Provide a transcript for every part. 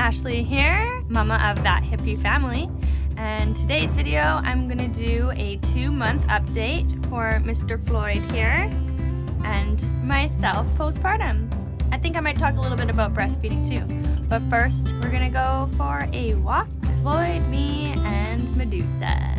Ashley here, mama of that hippie family, and today's video I'm gonna do a 2-month update for Mr. Floyd here and myself postpartum. I think I might talk a little bit about breastfeeding too, but first we're gonna go for a walk. Floyd, me, and Medusa.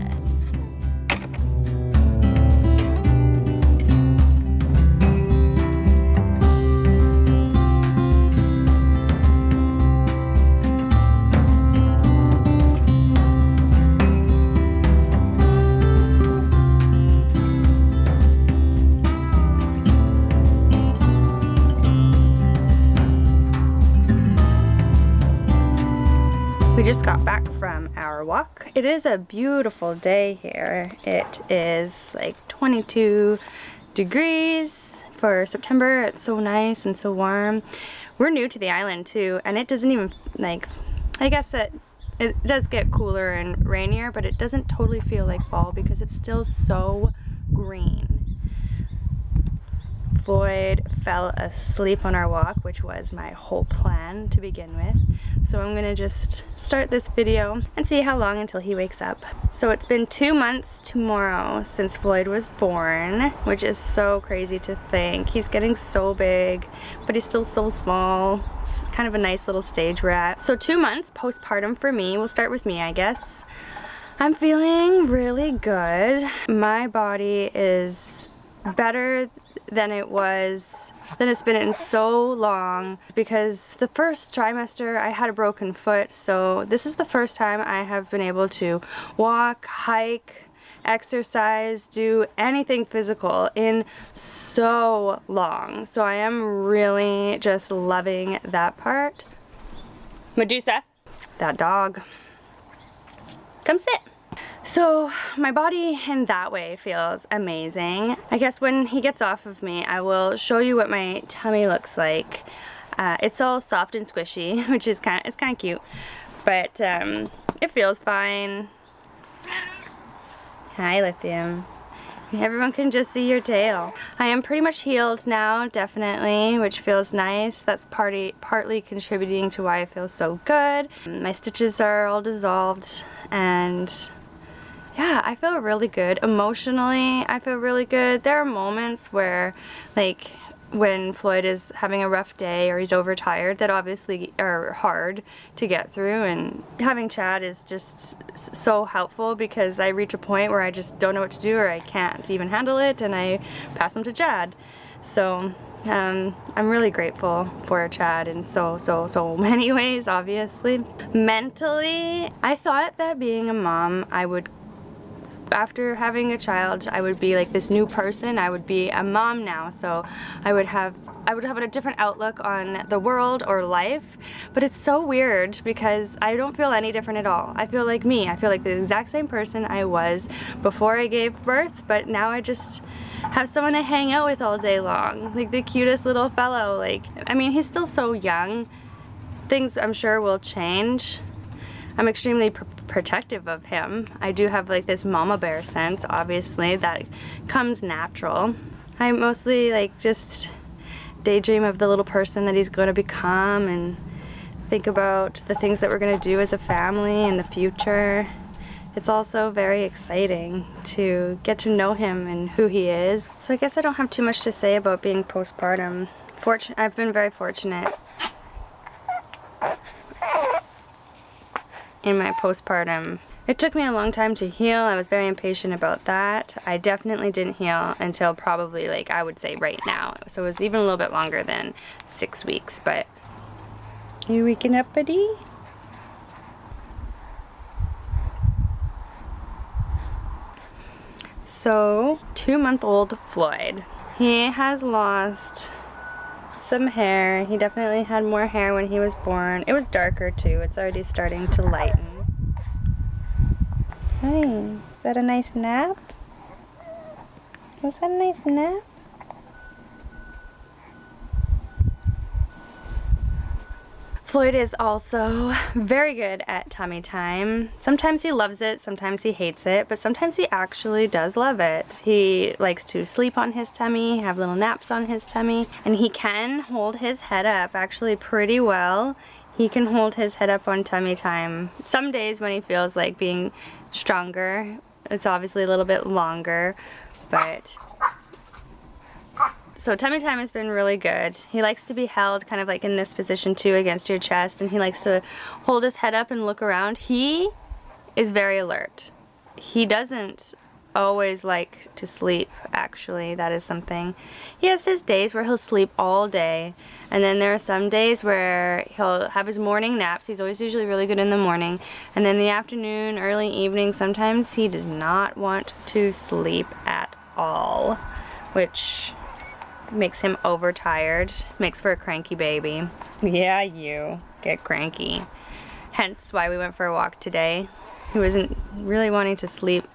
We just got back from our walk. It is a beautiful day here. It is like 22 degrees for September. It's so nice and so warm. We're new to the island too, and it doesn't even, like, I guess it does get cooler and rainier, but it doesn't totally feel like fall because it's still so green. Floyd fell asleep on our walk, which was my whole plan to begin with. So I'm gonna just start this video and see how long until he wakes up. So it's been 2 months tomorrow since Floyd was born, which is so crazy to think. He's getting so big, but he's still so small. It's kind of a nice little stage we're at. So 2 months postpartum for me. We'll start with me, I guess. I'm feeling really good. My body is better than it's been in so long, because the first trimester I had a broken foot, so this is the first time I have been able to walk, hike, exercise, do anything physical in so long. So I am really just loving that part. Medusa, that dog, come sit. So my body in that way feels amazing. I guess when he gets off of me, I will show you what my tummy looks like. It's all soft and squishy, which is kind of cute, but it feels fine. Hi, Lithium. Everyone can just see your tail. I am pretty much healed now, definitely, which feels nice. That's partly contributing to why I feel so good. My stitches are all dissolved, and yeah, I feel really good. Emotionally, I feel really good. There are moments where, like, when Floyd is having a rough day or he's overtired, that obviously are hard to get through, and having Chad is just so helpful because I reach a point where I just don't know what to do or I can't even handle it, and I pass him to Chad. So I'm really grateful for Chad in so many ways, obviously. Mentally, I thought that being a mom, after having a child, I would be like this new person. I would be a mom now, so I would have a different outlook on the world or life. But it's so weird because I don't feel any different at all. I feel like me. I feel like the exact same person I was before I gave birth, but now I just have someone to hang out with all day long. Like the cutest little fellow. Like, I mean, he's still so young. Things I'm sure will change. I'm extremely protective of him. I do have like this mama bear sense, obviously, that comes natural. I mostly like just daydream of the little person that he's going to become and think about the things that we're going to do as a family in the future. It's also very exciting to get to know him and who he is. So I guess I don't have too much to say about being postpartum. I've been very fortunate in my postpartum. It took me a long time to heal. I was very impatient about that. I definitely didn't heal until probably, like, I would say right now. So it was even a little bit longer than 6 weeks, but you waking up, buddy? So 2-month-old Floyd. He has lost some hair. He definitely had more hair when he was born. It was darker too. It's already starting to lighten. Hi, is that a nice nap? Was that a nice nap? Floyd is also very good at tummy time. Sometimes he loves it, sometimes he hates it, but sometimes he actually does love it. He likes to sleep on his tummy, have little naps on his tummy, and he can hold his head up actually pretty well. He can hold his head up on tummy time. Some days when he feels like being stronger, it's obviously a little bit longer, but so tummy time has been really good. He likes to be held kind of like in this position too, against your chest, and he likes to hold his head up and look around. He is very alert. He doesn't always like to sleep, actually. That is something. He has his days where he'll sleep all day, and then there are some days where he'll have his morning naps. He's always usually really good in the morning, and then the afternoon, early evening, sometimes he does not want to sleep at all, which makes him overtired, makes for a cranky baby. Yeah, you get cranky. Hence why we went for a walk today. He wasn't really wanting to sleep,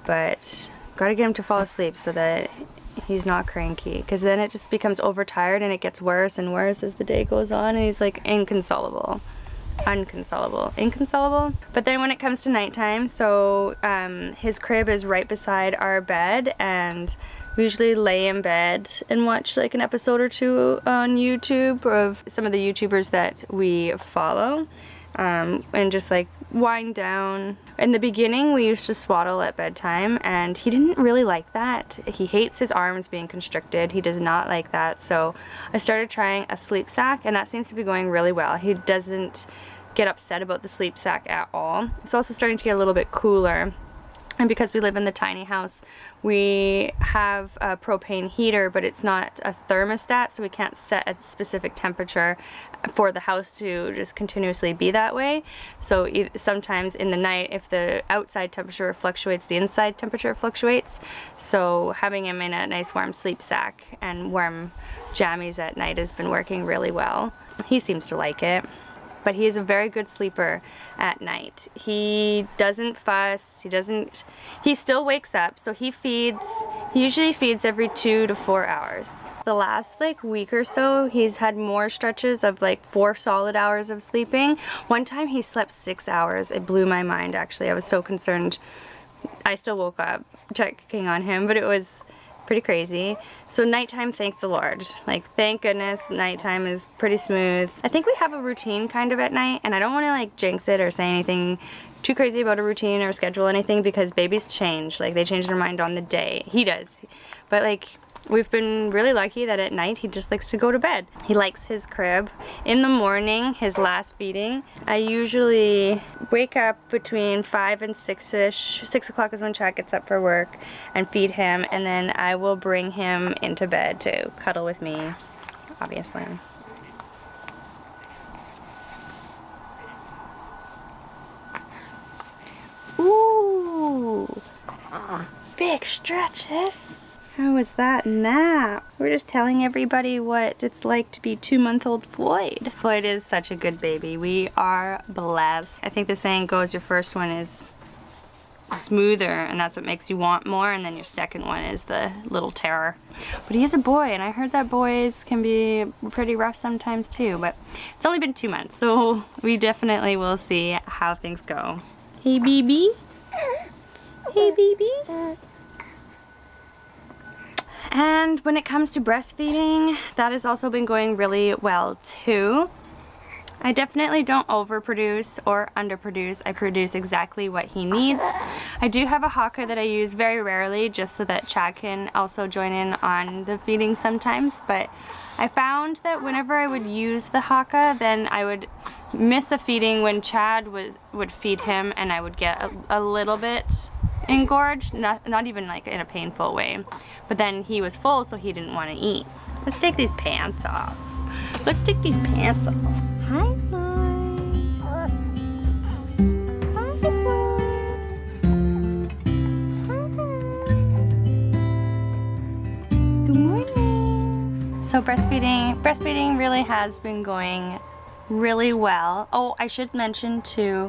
but gotta get him to fall asleep so that he's not cranky, because then it just becomes overtired and it gets worse and worse as the day goes on, and he's like inconsolable. Inconsolable. But then when it comes to nighttime, so his crib is right beside our bed, and we usually lay in bed and watch like an episode or two on YouTube of some of the YouTubers that we follow, and just like wind down. In the beginning, we used to swaddle at bedtime, and he didn't really like that. He hates his arms being constricted. He does not like that. So I started trying a sleep sack, and that seems to be going really well. He doesn't get upset about the sleep sack at all. It's also starting to get a little bit cooler. And because we live in the tiny house, we have a propane heater, but it's not a thermostat, so we can't set a specific temperature for the house to just continuously be that way. So sometimes in the night, if the outside temperature fluctuates, the inside temperature fluctuates. So having him in a nice warm sleep sack and warm jammies at night has been working really well. He seems to like it. But he is a very good sleeper at night. He doesn't fuss, he still wakes up, so he usually feeds every 2 to 4 hours. The last like week or so, he's had more stretches of like 4 solid hours of sleeping. One time he slept 6 hours. It blew my mind, actually. I was so concerned. I still woke up checking on him, but it was pretty crazy. So nighttime, thank the Lord. Like, thank goodness nighttime is pretty smooth. I think we have a routine kind of at night, and I don't want to like jinx it or say anything too crazy about a routine or schedule anything, because babies change. Like, they change their mind on the day. He does. But like, we've been really lucky that at night he just likes to go to bed. He likes his crib. In the morning, his last feeding, I usually wake up between 5 and 6-ish. 6 o'clock is when Chad gets up for work, and feed him, and then I will bring him into bed to cuddle with me, obviously. Ooh, big stretches. How was that nap? We're just telling everybody what it's like to be 2-month-old Floyd. Floyd is such a good baby. We are blessed. I think the saying goes, your first one is smoother, and that's what makes you want more, and then your second one is the little terror. But he is a boy, and I heard that boys can be pretty rough sometimes too, but it's only been 2 months, so we definitely will see how things go. Hey, BB. Hey, BB. And when it comes to breastfeeding, that has also been going really well too. I definitely don't overproduce or underproduce. I produce exactly what he needs. I do have a haka that I use very rarely, just so that Chad can also join in on the feeding sometimes, but I found that whenever I would use the haka, then I would miss a feeding when Chad would feed him, and I would get a little bit engorged, not even like in a painful way. But then he was full, so he didn't want to eat. Let's take these pants off. Let's take these pants off. Hi, Floyd. Hi, Floyd. Hi. Good morning. So breastfeeding really has been going really well. Oh, I should mention too,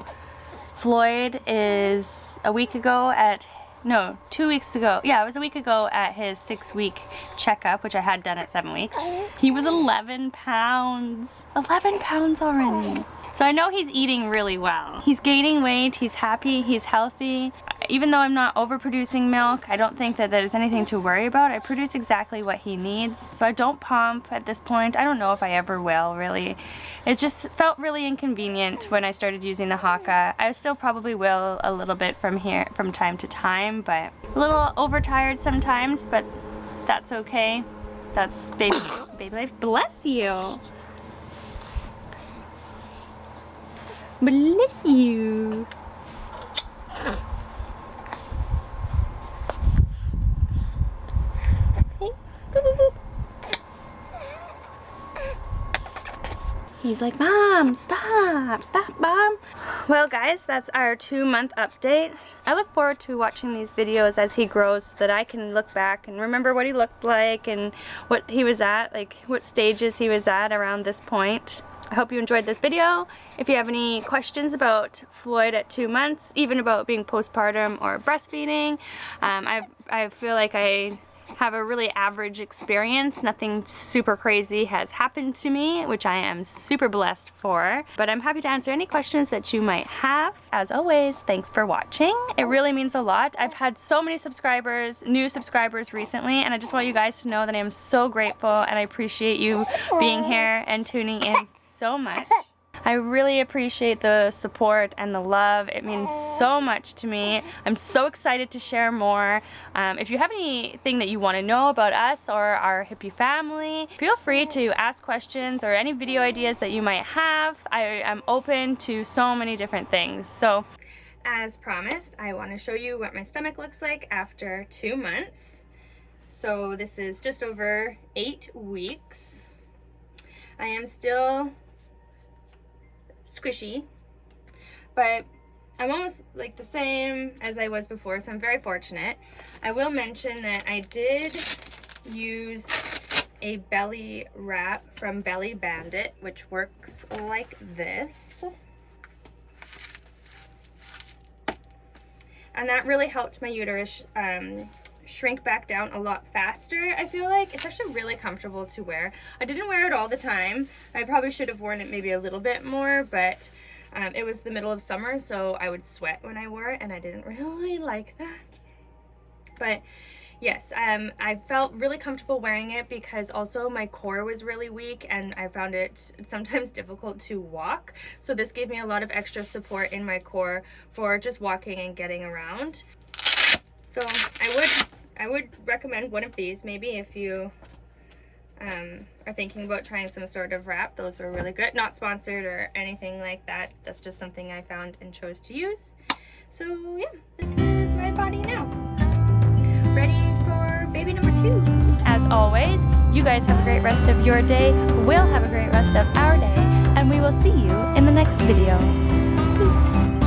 Floyd is a week ago at, no, 2 weeks ago. Yeah, it was a week ago at his 6-week checkup, which I had done at 7 weeks. He was 11 pounds. 11 pounds already. So I know he's eating really well. He's gaining weight, he's happy, he's healthy. even though I'm not overproducing milk, I don't think that there's anything to worry about. I produce exactly what he needs. So I don't pump at this point. I don't know if I ever will, really. It just felt really inconvenient when I started using the Haka. I still probably will a little bit from time to time, but a little overtired sometimes, but that's okay. That's baby life. Bless you. Bless you. He's like, Mom, stop, Mom. Well guys, that's our 2-month update. I look forward to watching these videos as he grows so that I can look back and remember what he looked like and what he was at, like what stages he was at around this point. I hope you enjoyed this video. If you have any questions about Floyd at 2 months, even about being postpartum or breastfeeding, I feel like I have a really average experience. Nothing super crazy has happened to me, which I am super blessed for. But I'm happy to answer any questions that you might have. As always, thanks for watching. It really means a lot. I've had so many subscribers, new subscribers recently, and I just want you guys to know that I am so grateful and I appreciate you being here and tuning in so much. I really appreciate the support and the love. It means so much to me. I'm so excited to share more. If you have anything that you want to know about us or our hippie family, feel free to ask questions or any video ideas that you might have. I am open to so many different things. So, as promised, I want to show you what my stomach looks like after 2 months. So this is just over 8 weeks. I am still squishy, but I'm almost like the same as I was before, so I'm very fortunate. I will mention that I did use a belly wrap from Belly Bandit, which works like this. And that really helped my uterus shrink back down a lot faster, I feel like. It's actually really comfortable to wear. I didn't wear it all the time. I probably should have worn it maybe a little bit more, but it was the middle of summer, so I would sweat when I wore it, and I didn't really like that. But yes, I felt really comfortable wearing it because also my core was really weak and I found it sometimes difficult to walk. So this gave me a lot of extra support in my core for just walking and getting around. So I would recommend one of these maybe if you are thinking about trying some sort of wrap. Those were really good. Not sponsored or anything like that. That's just something I found and chose to use. So yeah, this is my body now. Ready for baby number 2. As always, you guys have a great rest of your day. We'll have a great rest of our day. And we will see you in the next video. Peace.